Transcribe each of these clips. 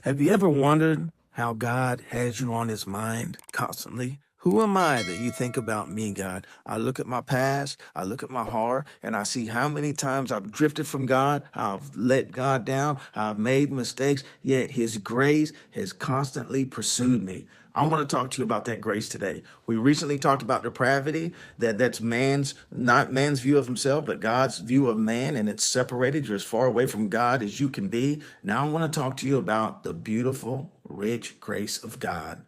Have you ever wondered how God has you on his mind constantly? Who am I that you think about me, God? I look at my past, I look at my heart, and I see how many times I've drifted from God, I've let God down, I've made mistakes, yet his grace has constantly pursued me. I want to talk to you about that grace today. We recently talked about depravity, that's man's, not man's view of himself, but God's view of man, and it's separated. You're as far away from God as you can be. Now I want to talk to you about the beautiful, rich grace of God.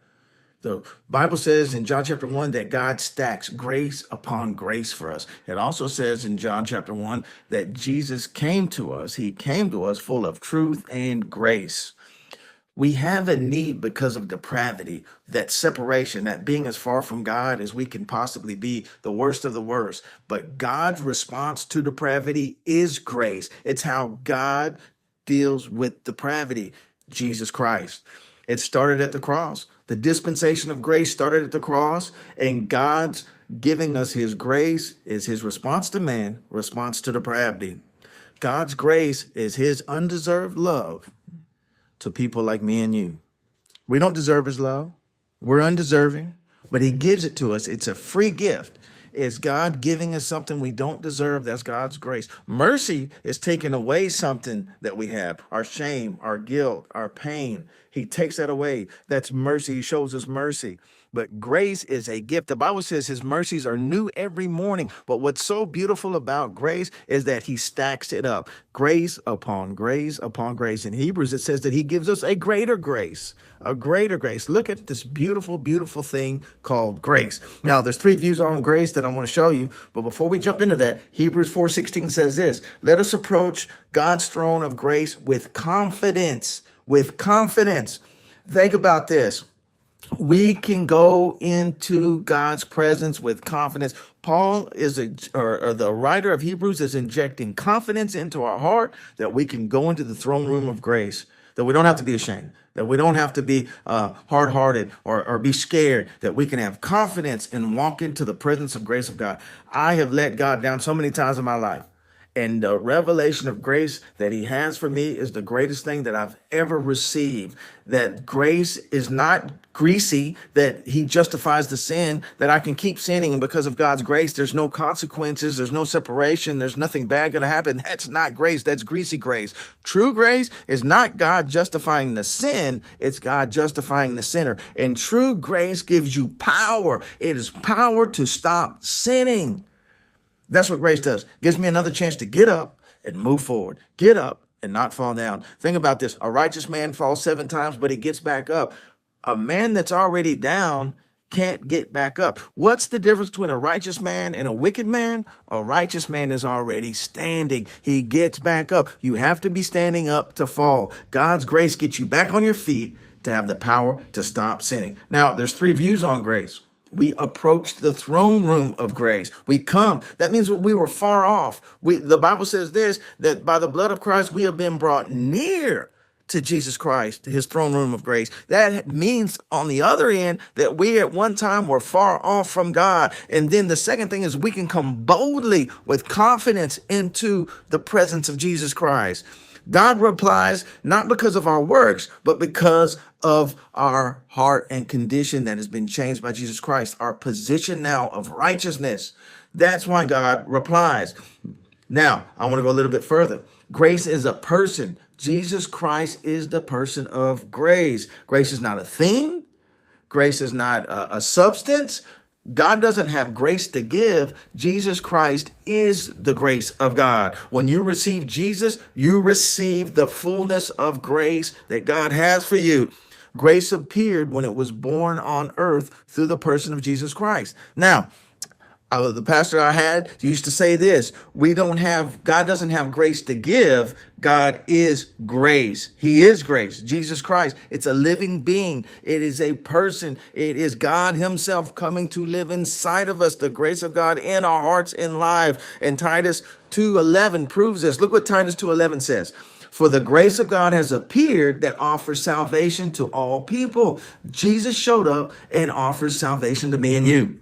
The Bible says in John chapter 1 that God stacks grace upon grace for us. It also says in John chapter 1 that Jesus came to us. He came to us full of truth and grace. We have a need because of depravity, that separation, that being as far from God as we can possibly be, the worst of the worst. But God's response to depravity is grace. It's how God deals with depravity, Jesus Christ. It started at the cross. The dispensation of grace started at the cross, and God's giving us his grace is his response to man, response to depravity. God's grace is his undeserved love to people like me and you. We don't deserve his love. We're undeserving, but he gives it to us. It's a free gift. It's God giving us something we don't deserve. That's God's grace. Mercy is taking away something that we have, our shame, our guilt, our pain. He takes that away. That's mercy. He shows us mercy. But grace is a gift. The Bible says his mercies are new every morning. But what's so beautiful about grace is that he stacks it up. Grace upon grace upon grace. In Hebrews, it says that he gives us a greater grace. A greater grace. Look at this beautiful, beautiful thing called grace. Now, there's three views on grace that I want to show you. But before we jump into that, Hebrews 4:16 says this: let us approach God's throne of grace with confidence. With confidence. Think about this. We can go into God's presence with confidence. Paul is or the writer of Hebrews is injecting confidence into our heart that we can go into the throne room of grace, that we don't have to be ashamed, that we don't have to be hard-hearted or be scared, that we can have confidence and walk into the presence of grace of God. I have let God down so many times in my life. And the revelation of grace that he has for me is the greatest thing that I've ever received. That grace is not greasy, that he justifies the sin, that I can keep sinning. And because of God's grace, there's no consequences, there's no separation, there's nothing bad going to happen. That's not grace, that's greasy grace. True grace is not God justifying the sin, it's God justifying the sinner. And true grace gives you power. It is power to stop sinning. That's what grace does. Gives me another chance to get up and move forward. Get up and not fall down. Think about this. A righteous man falls 7 times, but he gets back up. A man that's already down can't get back up. What's the difference between a righteous man and a wicked man? A righteous man is already standing. He gets back up. You have to be standing up to fall. God's grace gets you back on your feet to have the power to stop sinning. Now, there's 3 views on grace. We approach the throne room of grace. We come. That means we were far off. The Bible says this, that by the blood of Christ, we have been brought near to Jesus Christ, to his throne room of grace. That means on the other end that we at one time were far off from God. And then the second thing is we can come boldly with confidence into the presence of Jesus Christ. God replies not because of our works, but because of our heart and condition that has been changed by Jesus Christ, our position now of righteousness. That's why God replies. Now, I want to go a little bit further. Grace is a person. Jesus Christ is the person of grace. Grace is not a thing. Grace is not a substance. God doesn't have grace to give. Jesus Christ is the grace of God. When you receive Jesus, you receive the fullness of grace that God has for you. Grace appeared when it was born on earth through the person of Jesus Christ. Now, the pastor I had used to say this: God doesn't have grace to give. God is grace. He is grace. Jesus Christ. It's a living being. It is a person. It is God himself coming to live inside of us. The grace of God in our hearts and lives. And Titus 2:11 proves this. Look what Titus 2:11 says. For the grace of God has appeared that offers salvation to all people. Jesus showed up and offers salvation to me and you.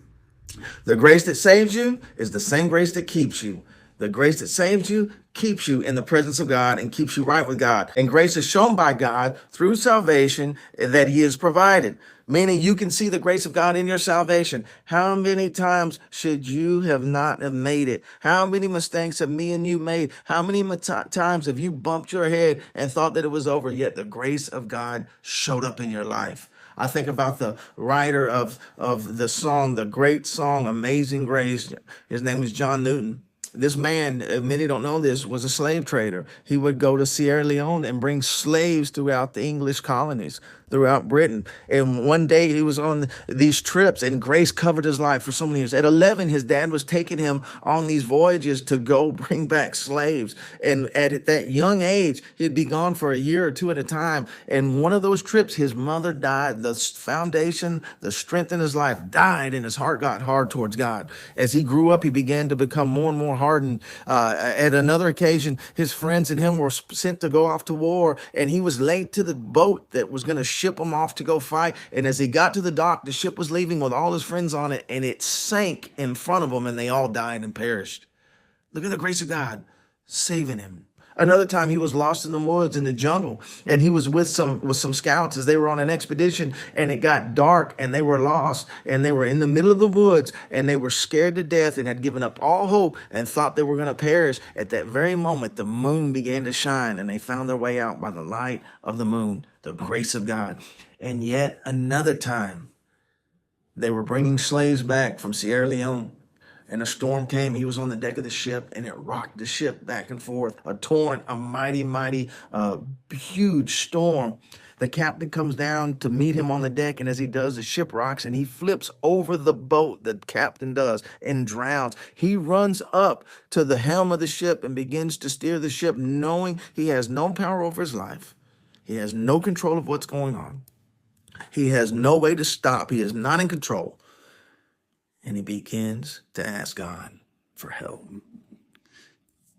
The grace that saves you is the same grace that keeps you. The grace that saves you keeps you in the presence of God and keeps you right with God. And grace is shown by God through salvation that he has provided. Meaning you can see the grace of God in your salvation. How many times should you have not have made it? How many mistakes have me and you made? How many times have you bumped your head and thought that it was over, yet the grace of God showed up in your life? I think about the writer of the song, the great song, Amazing Grace. His name is John Newton. This man, many don't know this, was a slave trader. He would go to Sierra Leone and bring slaves throughout the English colonies, throughout Britain. And one day he was on these trips and grace covered his life for so many years. At 11, his dad was taking him on these voyages to go bring back slaves. And at that young age, he'd be gone for a year or two at a time. And one of those trips, his mother died. The foundation, the strength in his life died, and his heart got hard towards God. As he grew up, he began to become more and more hardened. At another occasion, his friends and him were sent to go off to war, and he was late to the boat that was going to ship him off to go fight. And as he got to the dock, the ship was leaving with all his friends on it, and it sank in front of him, and they all died and perished. Look at the grace of God saving him. Another time he was lost in the woods in the jungle, and he was with some scouts as they were on an expedition, and it got dark and they were lost, and they were in the middle of the woods, and they were scared to death and had given up all hope and thought they were going to perish. At that very moment, the moon began to shine, and they found their way out by the light of the moon, the grace of God. And yet another time, they were bringing slaves back from Sierra Leone, and a storm came. He was on the deck of the ship, and it rocked the ship back and forth. A mighty, huge storm. The captain comes down to meet him on the deck, and as he does, the ship rocks, and he flips over the boat, the captain does, and drowns. He runs up to the helm of the ship and begins to steer the ship, knowing he has no power over his life. He has no control of what's going on. He has no way to stop. He is not in control. And he begins to ask God for help.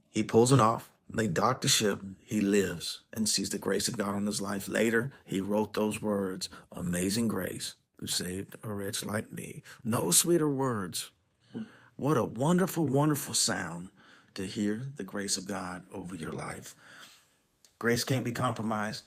He pulls it off. They dock the ship. He lives and sees the grace of God on his life. Later, he wrote those words, "Amazing grace, who saved a wretch like me." No sweeter words. What a wonderful, wonderful sound to hear the grace of God over your life. Grace can't be compromised.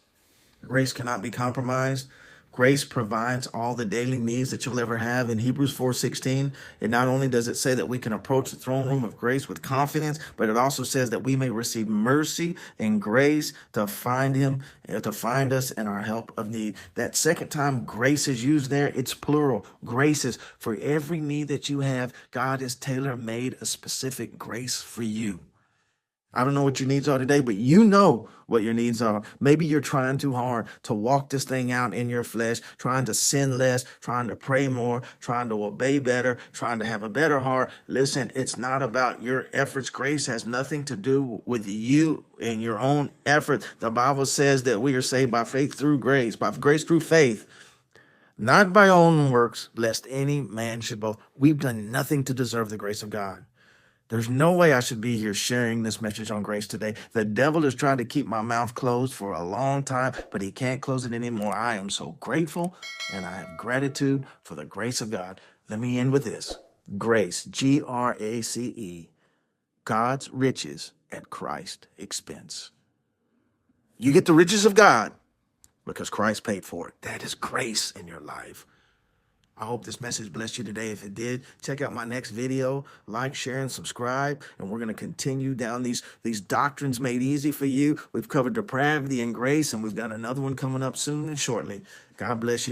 Grace cannot be compromised. Grace provides all the daily needs that you'll ever have. In Hebrews 4:16, it not only does it say that we can approach the throne room of grace with confidence, but it also says that we may receive mercy and grace to find him, to find us in our help of need. That second time grace is used there, it's plural. Graces. For every need that you have, God has tailor-made a specific grace for you. I don't know what your needs are today, but you know what your needs are. Maybe you're trying too hard to walk this thing out in your flesh, trying to sin less, trying to pray more, trying to obey better, trying to have a better heart. Listen, it's not about your efforts. Grace has nothing to do with you and your own effort. The Bible says that we are saved by faith through grace, by grace through faith, not by own works, lest any man should boast. We've done nothing to deserve the grace of God. There's no way I should be here sharing this message on grace today. The devil is trying to keep my mouth closed for a long time, but he can't close it anymore. I am so grateful, and I have gratitude for the grace of God. Let me end with this. Grace, Grace, God's riches at Christ's expense. You get the riches of God because Christ paid for it. That is grace in your life. I hope this message blessed you today. If it did, check out my next video, like, share, and subscribe. And we're going to continue down these doctrines made easy for you. We've covered depravity and grace, and we've got another one coming up soon and shortly. God bless you.